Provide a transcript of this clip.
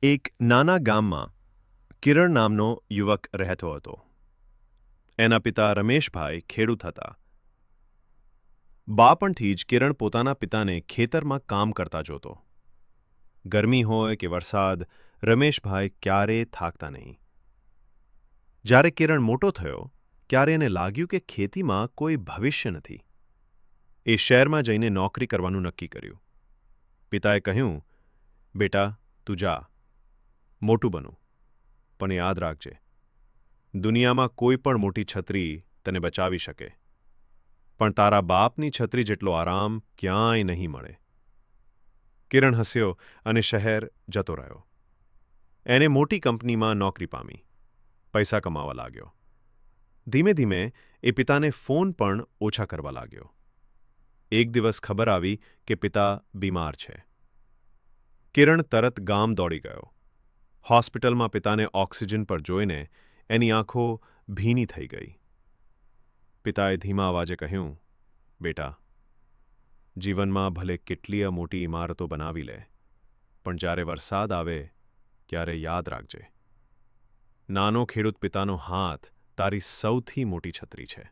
એક નાના ગામમાં કિરણ નામનો યુવક રહેતો હતો. એના પિતા રમેશભાઈ ખેડૂત હતા. બાળપણથી જ કિરણ પોતાના પિતાને ખેતરમાં કામ કરતા જોતો. ગરમી હોય કે વરસાદ, રમેશભાઈ ક્યારેય થાકતા નહીં. જ્યારે કિરણ મોટો થયો, ત્યારે એને લાગ્યું કે ખેતીમાં કોઈ ભવિષ્ય નથી. એ શહેરમાં જઈને નોકરી કરવાનું નક્કી કર્યું. પિતાએ કહ્યું, બેટા, તું જા, મોટું બનું, પણ યાદ રાખજે, દુનિયામાં કોઈ પણ મોટી છત્રી તને બચાવી શકે, પણ તારા બાપની છત્રી જેટલો આરામ ક્યાંય નહીં મળે. કિરણ હસ્યો અને શહેર જતો રહ્યો. એને મોટી કંપનીમાં નોકરી પામી, પૈસા કમાવા લાગ્યો. ધીમે ધીમે એ પિતાને ફોન પણ ઓછા કરવા લાગ્યો. એક દિવસ ખબર આવી કે પિતા બીમાર છે. કિરણ તરત ગામ દોડી ગયો. હોસ્પિટલમાં પિતાને ઓક્સિજન પર જોઈને એની આંખો ભીની થઈ ગઈ. પિતાએ ધીમા અવાજે કહ્યું, બેટા, જીવનમાં ભલે કેટલીય મોટી ઇમારતો બનાવી લે, પણ જ્યારે વરસાદ આવે ત્યારે યાદ રાખજે, નાનો ખેડૂત પિતાનો હાથ તારી સૌથી મોટી છત્રી છે.